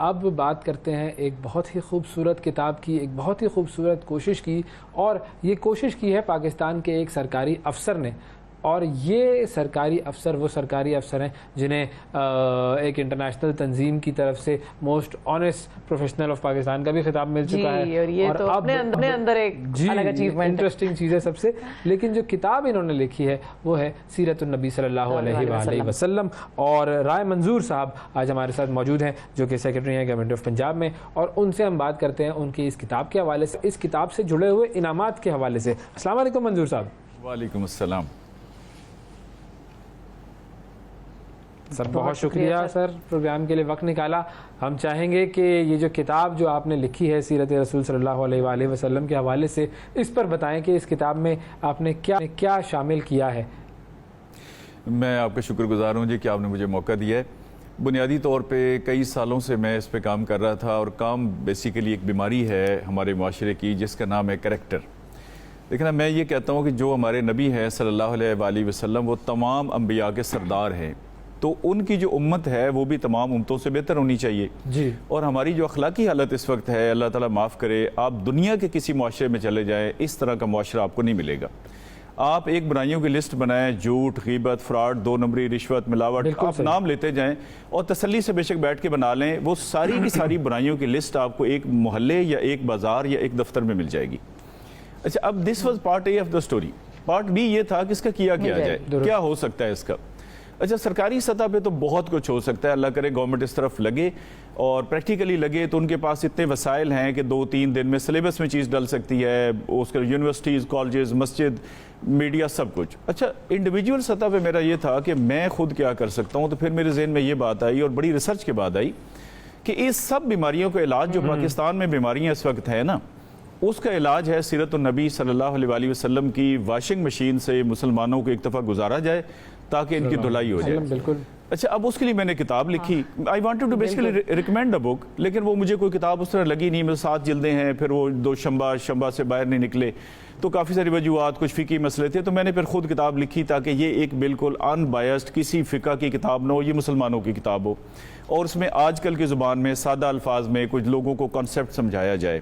اب بات کرتے ہیں ایک بہت ہی خوبصورت کتاب کی، ایک بہت ہی خوبصورت کوشش کی، اور یہ کوشش کی ہے پاکستان کے ایک سرکاری افسر نے، اور یہ سرکاری افسر وہ سرکاری افسر ہیں جنہیں ایک انٹرنیشنل تنظیم کی طرف سے most honest professional of Pakistan کا بھی خطاب مل چکا ہے، اور یہ تو اپنے اندر ایک الگ اچیومنٹ، انٹرسٹنگ چیز ہے سب سے۔ لیکن جو کتاب انہوں نے لکھی ہے وہ ہے سیرت النبی صلی اللہ علیہ وآلہ وسلم، اور رائے منظور صاحب آج ہمارے ساتھ موجود ہیں جو کہ سیکرٹری ہیں گورنمنٹ آف پنجاب میں، اور ان سے ہم بات کرتے ہیں ان کی اس کتاب کے حوالے سے، اس کتاب سے جڑے ہوئے انعامات کے حوالے سے۔ السلام علیکم منظور صاحب۔ وعلیکم السلام سر، بہت شکریہ سر پروگرام کے لیے وقت نکالا۔ ہم چاہیں گے کہ یہ جو کتاب جو آپ نے لکھی ہے سیرت رسول صلی اللہ علیہ وآلہ وسلم کے حوالے سے، اس پر بتائیں کہ اس کتاب میں آپ نے کیا شامل کیا ہے۔ میں آپ کا شکر گزار ہوں جی کہ آپ نے مجھے موقع دیا ہے۔ بنیادی طور پہ کئی سالوں سے میں اس پہ کام کر رہا تھا، اور کام بیسیکلی ایک بیماری ہے ہمارے معاشرے کی جس کا نام ہے کریکٹر۔ لیکن میں یہ کہتا ہوں کہ جو ہمارے نبی ہیں صلی اللہ علیہ وآلہ وسلم، وہ تمام انبیاء کے سردار ہیں، تو ان کی جو امت ہے وہ بھی تمام امتوں سے بہتر ہونی چاہیے جی۔ اور ہماری جو اخلاقی حالت اس وقت ہے، اللہ تعالیٰ معاف کرے، آپ دنیا کے کسی معاشرے میں چلے جائیں، اس طرح کا معاشرہ آپ کو نہیں ملے گا۔ آپ ایک برائیوں کی لسٹ بنائیں، جھوٹ، غیبت، فراڈ، 2 نمبری، رشوت، ملاوٹ، آپ نام لیتے جائیں اور تسلی سے بے شک بیٹھ کے بنا لیں، وہ ساری کی ساری برائیوں کی لسٹ آپ کو ایک محلے یا ایک بازار یا ایک دفتر میں مل جائے گی۔ اچھا، اب this was part A of the story. Part B یہ تھا کہ اس کا کیا جائے، کیا ہو سکتا ہے اس کا۔ اچھا، سرکاری سطح پہ تو بہت کچھ ہو سکتا ہے، اللہ کرے گورنمنٹ اس طرف لگے اور پریکٹیکلی لگے تو ان کے پاس اتنے وسائل ہیں کہ 2-3 دن میں سلیبس میں چیز ڈل سکتی ہے، اس کے یونیورسٹیز، کالجز، مسجد، میڈیا، سب کچھ۔ اچھا، انڈیویجول سطح پہ میرا یہ تھا کہ میں خود کیا کر سکتا ہوں، تو پھر میرے ذہن میں یہ بات آئی اور بڑی ریسرچ کے بعد آئی کہ اس سب بیماریوں کا علاج جو پاکستان میں بیماریاں اس وقت ہیں نا، اس کا علاج ہے سیرت النبی صلی اللہ علیہ وآلہ وسلم کی واشنگ مشین سے مسلمانوں کو ایک دفعہ گزارا جائے تاکہ ان کی دھلائی ہو جائے۔ بالکل۔ اچھا، اب اس کے لیے میں نے کتاب لکھی، I wanted to basically recommend a book, لیکن وہ مجھے کوئی کتاب اس طرح لگی نہیں۔ میرے 7 جلدیں ہیں، پھر وہ 2 شنبہ سے باہر نہیں نکلے، تو کافی ساری وجوہات، کچھ فقہی مسئلے تھے، تو میں نے پھر خود کتاب لکھی تاکہ یہ ایک بالکل ان بائسڈ کسی فقہ کی کتاب نہ ہو، یہ مسلمانوں کی کتاب ہو، اور اس میں آج کل کی زبان میں سادہ الفاظ میں کچھ لوگوں کو کانسیپٹ سمجھایا جائے۔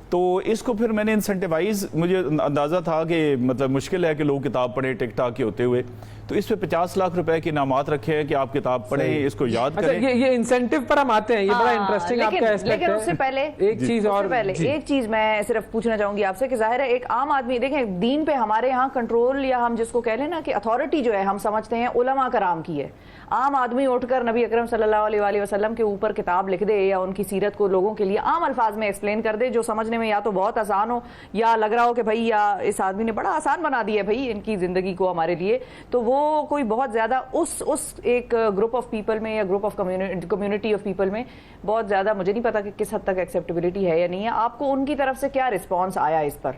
تو اس کو پھر میں نے انسینٹیوائز، مجھے اندازہ تھا کہ مطلب مشکل ہے کہ لوگ کتاب پڑھیں ٹک ٹاک کے ہوتے ہوئے، تو اس پہ 50 لاکھ روپے کے انعامات رکھے ہیں کہ آپ کتاب پڑھیں، اس کو یاد کریں۔ یہ انسینٹیو پر ہم آتے ہیں، یہ بڑا انٹرسٹنگ آپ کا ایسپیکٹ ہے۔ لیکن اس سے پہلے ایک چیز میں صرف پوچھنا چاہوں گی آپ سے کہ ظاہر ہے ایک عام آدمی، دیکھیں دین پہ ہمارے ہاں کنٹرول، یا ہم جس کو کہہ لیں نا کہ اتھارٹی جو ہے ہم سمجھتے ہیں علماء کرام کی ہے۔ عام آدمی اٹھ کر نبی اکرم صلی اللہ علیہ وآلہ وسلم کے اوپر کتاب لکھ دے یا ان کی سیرت کو لوگوں کے لیے عام الفاظ میں ایکسپلین کر دے، جو سمجھنے میں یا تو بہت آسان ہو یا لگ رہا ہو کہ بھائی یا اس آدمی نے بڑا آسان بنا دیا ہے بھائی ان کی زندگی کو ہمارے لیے، تو وہ کوئی بہت زیادہ اس ایک گروپ آف پیپل میں یا group of community of people میں بہت زیادہ، مجھے نہیں پتا کہ کس حد تک ایکسیپٹیبلٹی ہے یا نہیں ہے۔ آپ کو ان کی طرف سے کیا رسپانس آیا اس پر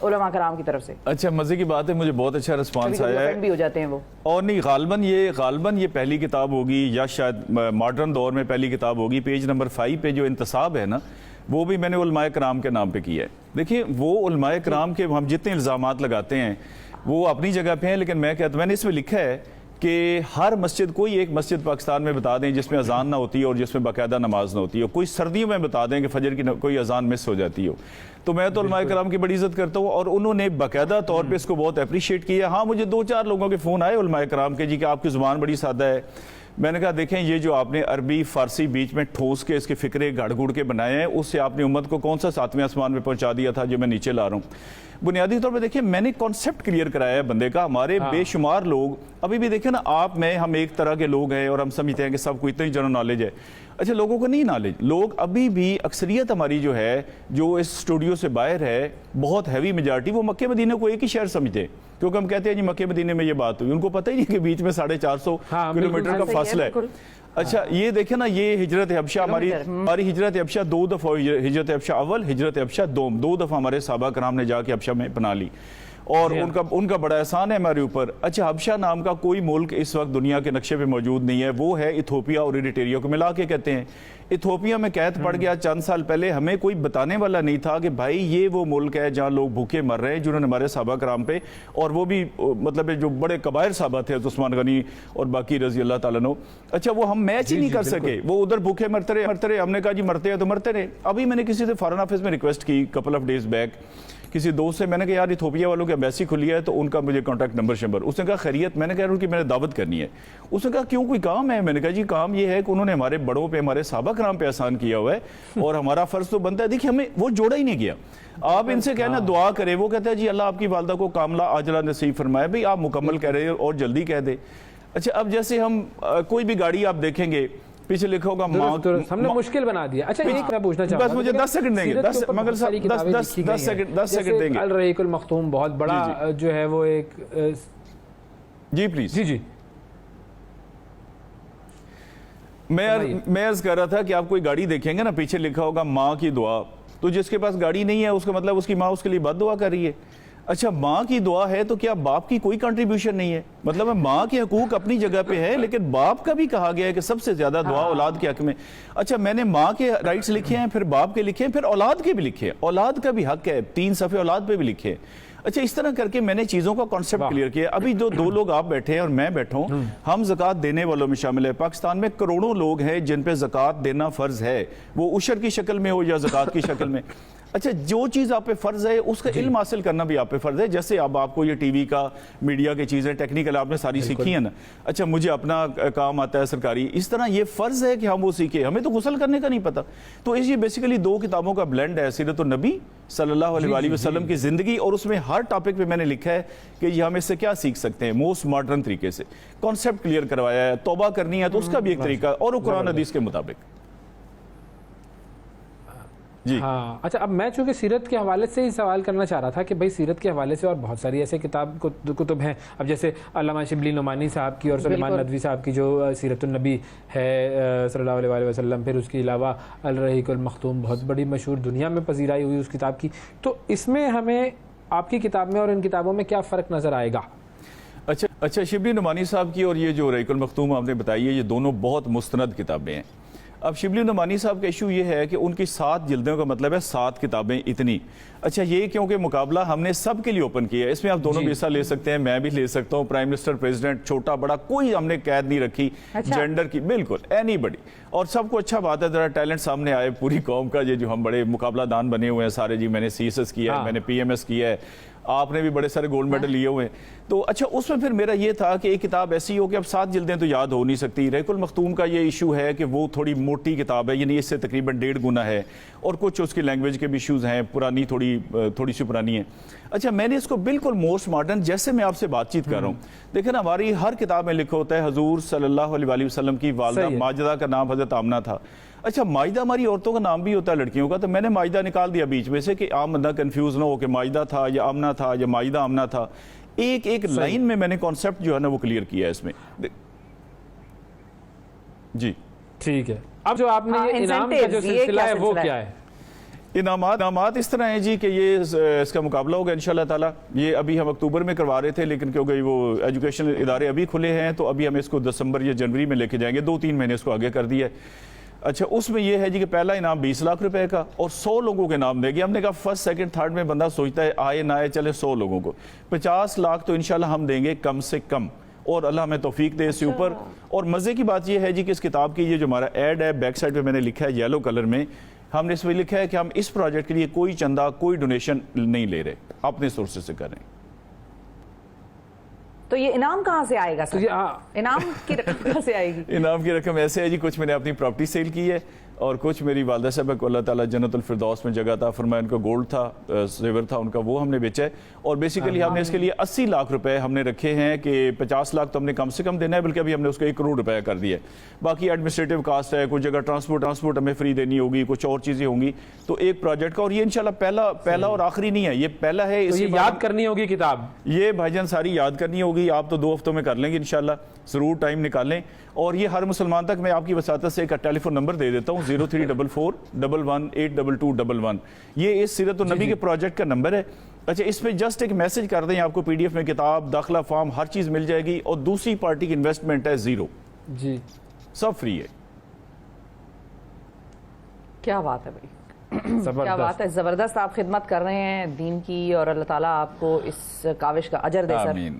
علماء کرام کی طرف سے؟ اچھا، مزے کی بات ہے، مجھے بہت اچھا رسپانس آیا ہے، بھی ہو جاتے ہیں وہ، اور نہیں غالباً یہ پہلی کتاب ہوگی یا شاید ماڈرن دور میں پہلی کتاب ہوگی۔ پیج نمبر 5 پہ جو انتصاب ہے نا، وہ بھی میں نے علماء کرام کے نام پہ کیا ہے۔ دیکھیے، وہ علماء کرام کے ہم جتنے الزامات لگاتے ہیں وہ اپنی جگہ پہ ہیں، لیکن میں نے اس میں لکھا ہے کہ ہر مسجد، کوئی ایک مسجد پاکستان میں بتا دیں جس میں اذان نہ ہوتی ہے اور جس میں باقاعدہ نماز نہ ہوتی ہے، کوئی سردیوں میں بتا دیں کہ فجر کی کوئی اذان مس ہو جاتی ہو، تو میں تو علماء کرام کی بڑی عزت کرتا ہوں، اور انہوں نے باقاعدہ طور پہ اس کو بہت اپریشیٹ کیا۔ ہاں، مجھے 2-4 لوگوں کے فون آئے علماء کرام کے، جی کہ آپ کی زبان بڑی سادہ ہے۔ میں نے کہا دیکھیں، یہ جو آپ نے عربی فارسی بیچ میں ٹھوس کے اس کے فکرے گھڑ گھڑ کے بنائے ہیں، اس سے آپ نے امت کو کون سا 7ویں آسمان میں پہنچا دیا تھا جو میں نیچے لا رہا ہوں۔ بنیادی طور پہ دیکھیں، میں نے کانسیپٹ کلیئر کرایا ہے بندے کا۔ ہمارے بے شمار لوگ ابھی بھی دیکھیں نا، آپ میں ہم ایک طرح کے لوگ ہیں اور ہم سمجھتے ہیں کہ سب کو اتنی جنرل نالج ہے۔ اچھا، لوگوں کو نہیں نالج، لوگ ابھی بھی اکثریت ہماری جو ہے، جو اس اسٹوڈیو سے باہر ہے، بہت ہیوی میجارٹی، وہ مکہ مدینہ کو ایک ہی شہر سمجھتے ہیں، کیونکہ ہم کہتے ہیں جی مکہ مدینہ میں یہ بات ہوئی، ان کو پتہ ہی نہیں کہ بیچ میں 450 کلومیٹر کا فاصلہ ہے۔ اچھا، یہ دیکھیں نا، یہ ہجرت حبشہ، ہماری ہجرت حبشہ 2 دفعہ، ہجرت حبشہ اول، ہجرت حبشہ دوم، 2 دفعہ ہمارے صحابہ کرام نے جا کے حبشہ میں بنا لی۔ اور ان کا بڑا احسان ہے ہمارے اوپر. اچھا حبشہ نام کا کوئی ملک اس وقت دنیا کے نقشے پہ موجود نہیں ہے, وہ ہے ایتھوپیا اور ایریٹریا کو ملا کے کہتے ہیں. ایتھوپیا میں قید پڑ گیا چند سال پہلے, ہمیں کوئی بتانے والا نہیں تھا کہ بھائی یہ وہ ملک ہے جہاں لوگ بھوکے مر رہے ہیں, جنہوں نے ہمارے صحابہ کرام پہ, اور وہ بھی مطلب جو بڑے کبائر صحابہ تھے عثمان غنی اور باقی رضی اللہ تعالیٰ عنہ. اچھا وہ ہم میچ ہی نہیں کر سکے, وہ ادھر بھوکے مرتے رہے. ہم نے کہا جی مرتے ہیں تو مرتے رہے. ابھی میں نے کسی سے فارن آفس میں ریکویسٹ کی کپل آف ڈیز بیک, کسی دوست سے, میں نے کہا یار ایتھوپیا والوں کی ایمبیسی کھلی ہے تو ان کا مجھے کانٹیکٹ نمبر شمبر. اس نے کہا خیریت. میں نے کہا ان کی میں نے دعوت کرنی ہے. اس نے کہا کیوں, کوئی کام ہے؟ میں نے کہا جی کام یہ ہے کہ انہوں نے ہمارے بڑوں پہ, ہمارے صحابہ کرام پہ احسان کیا ہوا ہے اور ہمارا فرض تو بنتا ہے. دیکھیں ہمیں وہ جوڑا ہی نہیں گیا. آپ ان سے کہنا دعا کرے, وہ کہتے ہیں جی اللہ آپ کی والدہ کو کاملہ عاجلہ نصیب فرمائے. بھئی آپ مکمل کہہ رہے ہیں اور جلدی کہہ دے. اچھا اب جیسے ہم کوئی بھی گاڑی آپ دیکھیں گے پیچھے لکھا ہوگا ہم نے مشکل بنا دیا. اچھا ایک میں پوچھنا چاہوں گا, بس مجھے 10 سیکنڈ دیں گے, 10 سیکنڈ. الرحیق المختوم بہت بڑا جو ہے وہ ایک, جی پلیز. جی میں عرض کر رہا تھا کہ آپ کوئی گاڑی دیکھیں گے نا پیچھے لکھا ہوگا ماں کی دعا, تو جس کے پاس گاڑی نہیں ہے اس کا مطلب اس کی ماں اس کے لیے بد دعا کر رہی ہے. اچھا ماں کی دعا ہے تو کیا باپ کی کوئی کنٹریبیوشن نہیں ہے؟ مطلب ماں کے حقوق اپنی جگہ پہ ہے, لیکن باپ کا بھی کہا گیا ہے کہ سب سے زیادہ دعا اولاد کے حق میں. اچھا میں نے ماں کے رائٹس لکھے ہیں, پھر باپ کے لکھے ہیں, پھر اولاد کے بھی لکھے ہیں. اولاد کا بھی حق ہے, 3 صفحے اولاد پہ بھی لکھے ہیں. اچھا اس طرح کر کے میں نے چیزوں کا کانسیپٹ کلیئر کیا. ابھی جو 2 لوگ آپ بیٹھے ہیں اور میں بیٹھا ہوں, ہم زکوٰۃ دینے والوں میں شامل ہے. پاکستان میں کروڑوں لوگ ہیں جن پہ زکوٰۃ دینا فرض ہے, وہ عشر کی شکل میں ہو یا زکوٰۃ کی شکل میں. اچھا جو چیز آپ پہ فرض ہے اس کا علم حاصل کرنا بھی آپ پہ فرض ہے. جیسے اب آپ کو یہ ٹی وی کا, میڈیا کی چیزیں ٹیکنیکل آپ نے ساری سیکھی ہیں نا. اچھا مجھے اپنا کام آتا ہے سرکاری, اس طرح یہ فرض ہے کہ ہم وہ سیکھیں. ہمیں تو غسل کرنے کا نہیں پتا. تو یہ بیسیکلی 2 کتابوں کا بلینڈ ہے, سیرت النبی صلی اللہ علیہ وآلہ وسلم کی زندگی, اور اس میں ہر ٹاپک پہ میں نے لکھا ہے کہ یہ ہم اس سے کیا سیکھ سکتے ہیں موسٹ ماڈرن طریقے سے. کانسیپٹ کلیئر کروایا ہے. توبہ کرنی ہے تو اس کا بھی ایک طریقہ, اور وہ قرآن حدیث کے مطابق. جی ہاں اچھا اب میں چونکہ سیرت کے حوالے سے ہی سوال کرنا چاہ رہا تھا کہ بھئی سیرت کے حوالے سے اور بہت ساری ایسے کتب ہیں. اب جیسے علامہ شبلی نعمانی صاحب کی اور سلیمان ندوی صاحب کی جو سیرت النبی ہے صلی اللہ علیہ وآلہ وسلم, پھر اس کے علاوہ الرحیق المختوم بہت بڑی مشہور دنیا میں پذیرائی ہوئی اس کتاب کی. تو اس میں ہمیں آپ کی کتاب میں اور ان کتابوں میں کیا فرق نظر آئے گا؟ اچھا شبلی نعمانی صاحب کی اور یہ جو الرحیق المختوم آپ نے بتائی ہے, یہ دونوں بہت مستند کتابیں ہیں. اب شبلی نعمانی صاحب کا ایشو یہ ہے کہ ان کی 7 جلدوں کا مطلب ہے 7 کتابیں اتنی. اچھا یہ کیونکہ مقابلہ ہم نے سب کے لیے اوپن کیا ہے, اس میں آپ دونوں بھی حصہ لے سکتے ہیں, میں بھی لے سکتا ہوں, پرائم منسٹر, پریزیڈنٹ, چھوٹا بڑا, کوئی ہم نے قید نہیں رکھی جینڈر کی, بالکل اینی بڈی. اور سب کو اچھا بات ہے ذرا ٹیلنٹ سامنے آئے پوری قوم کا, یہ جو ہم بڑے مقابلہ دان بنے ہوئے ہیں سارے. جی میں نے CSS کیا ہے, میں نے PMS کیا ہے, آپ نے بھی بڑے سارے گولڈ میڈل لیے ہوئے ہیں. تو اچھا اس میں پھر میرا یہ تھا کہ ایک کتاب ایسی ہو کہ اب 7 جلدیں تو یاد ہو نہیں سکتی. الرحیق المختوم کا یہ ایشو ہے کہ وہ تھوڑی موٹی کتاب ہے, یعنی اس سے تقریباً 1.5 گنا ہے, اور کچھ اس کی لینگویج کے بھی ایشوز ہیں, پرانی تھوڑی سی پرانی ہے. اچھا میں نے اس کو بالکل موسٹ ماڈرن, جیسے میں آپ سے بات چیت کر رہا ہوں, دیکھیں نا ہماری ہر کتاب میں لکھا ہوتا ہے حضور صلی اللہ علیہ وآلہ وسلم کی والدہ ماجدہ کا نام حضرت آمنہ تھا. اچھا ماجدہ ہماری عورتوں کا نام بھی ہوتا ہے لڑکیوں کا, تو میں نے ماجدہ نکال دیا بیچ میں سے کہ عام بندہ کنفیوز نہ ہو کہ ماجدہ تھا یا آمنہ تھا یا ماجدہ آمنہ تھا. ایک لائن میں نے کانسیپٹ جو ہے نا وہ کلیئر کیا ہے اس میں. جی ٹھیک ہے. اب جو آپ نے یہ انعام کا جو سلسلہ ہے وہ کیا ہے؟ انعامات اس طرح ہیں جی کہ یہ اس کا مقابلہ ہوگا انشاءاللہ تعالی. یہ ابھی ہم اکتوبر میں کروا رہے تھے, لیکن کیونکہ وہ ایجوکیشن ادارے ابھی کھلے ہیں تو ابھی ہم اس کو دسمبر یا جنوری میں لے کے جائیں گے. 2-3 مہینے اس کو آگے کر دیا ہے. اچھا اس میں یہ ہے جی کہ پہلا انعام 20 لاکھ روپے کا, اور 100 لوگوں کے نام دے گی. ہم نے کہا فرسٹ سیکنڈ تھرڈ میں بندہ سوچتا ہے آئے نہ آئے, چلے 100 لوگوں کو 50 لاکھ تو انشاءاللہ ہم دیں گے کم سے کم, اور اللہ ہمیں توفیق دے اس سے اوپر. اور مزے کی بات یہ ہے جی کہ اس کتاب کی یہ جو ہمارا ایڈ ہے بیک سائڈ پہ میں نے لکھا ہے یلو کلر میں, ہم نے اس میں لکھا ہے کہ ہم اس پروجیکٹ کے لیے کوئی چندہ کوئی ڈونیشن نہیں لے رہے, اپنے سورسز سے کر رہے ہیں. تو یہ انعام کہاں سے آئے گا سر؟ انعام کی رقم کہاں سے آئے گی؟ انعام کی رقم ایسے ہے جی, کچھ میں نے اپنی پراپرٹی سیل کی ہے, اور کچھ میری والدہ صاحبہ کو اللہ تعالیٰ جنت الفردوس میں جگہ تھا فرمایا, ان کا گولڈ تھا, زیور تھا ان کا, وہ ہم نے بیچا ہے. اور بیسیکلی ہم نے اس کے لیے 80 لاکھ روپے ہم نے رکھے ہیں کہ 50 لاکھ تو ہم نے کم سے کم دینا ہے, بلکہ ابھی ہم نے اس کو 1 کروڑ روپے کر دیا ہے. باقی ایڈمنسٹریٹو کاسٹ ہے, کچھ جگہ ٹرانسپورٹ ہمیں فری دینی ہوگی, کچھ اور چیزیں ہوں گی. تو ایک پروجیکٹ کا, اور یہ انشاءاللہ پہلا اور آخری نہیں ہے, یہ پہلا ہے. اس یاد کرنی ہوگی کتاب, یہ بھائی جان ساری یاد کرنی ہوگی. آپ تو 2 ہفتوں میں کر لیں گے انشاءاللہ, ضرور ٹائم نکالیں. اور یہ ہر مسلمان تک میں آپ کی وساطت سے ایک ٹیلی فون نمبر دے دیتا ہوں 0344118222. یہ اس سیرت النبی کے پروجیکٹ کا نمبر ہے. اچھا اس پہ جسٹ ایک میسج کر دیں، آپ کو پی ڈی ایف میں کتاب، داخلہ فارم، ہر چیز مل جائے گی، اور دوسری پارٹی کی انویسٹمنٹ ہے 0 جی، سب فری ہے. کیا بات ہے بھائی، کیا بات ہے، زبردست آپ خدمت کر رہے ہیں دین کی، اور اللہ تعالیٰ آپ کو اس کاوش کا اجر دے سر. آمین.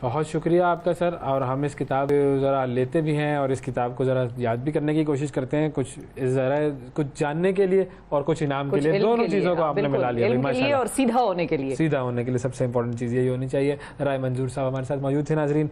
بہت شکریہ آپ کا سر. اور ہم اس کتاب ذرا لیتے بھی ہیں اور اس کتاب کو ذرا یاد بھی کرنے کی کوشش کرتے ہیں، کچھ ذرا کچھ جاننے کے لیے اور کچھ انعام کے لیے، دونوں چیزوں کو آپ نے ملا لیا. علم کے لیے اور سیدھا ہونے کے لیے. سیدھا ہونے کے لیے سب سے امپورٹنٹ چیز یہی ہونی چاہیے. رائے منظور صاحب ہمارے ساتھ موجود تھے. ناظرین